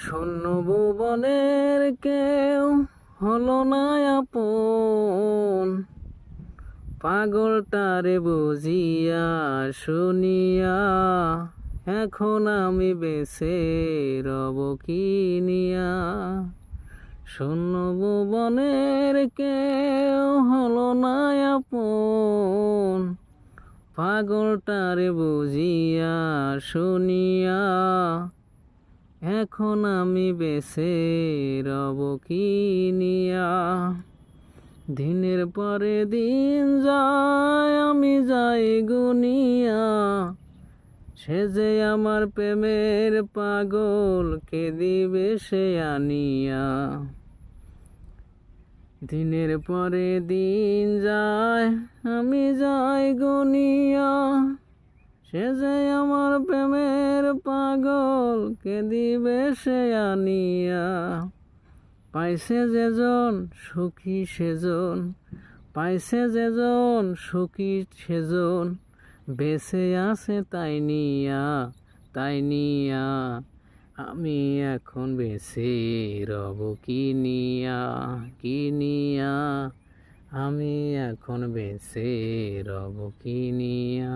শূন্য ভুবনের কেউ হলো না আপন, পাগলটারে বুঝিয়া শুনিয়া এখন আমি বেঁচে রব কি নিয়া। শূন্য ভুবনের কেউ হলো না আপন, পাগলটারে বুঝিয়া শুনিয়া এখন আমি বেঁচে রব কি নিয়া। দিনের পরে দিন যায় আমি যাই গুনিয়া, সে যে আমার প্রেমের পাগল কে দিবে সে আনিয়া। দিনের পরে দিন যায় আমি যাই গুনিয়া, সে যে আমার প্রেমের পাগল কে দিবে সে আনিয়া। পাইছে যেজন সুখী সেজন, পাইছে যেজন সুখী সেজন, বেঁচে আছে তাই নিয়া, তাই নিয়া আমি এখন বেঁচে রব কি নিয়া, কি নিয়া আমি এখন বেঁচে রব কি নিয়া।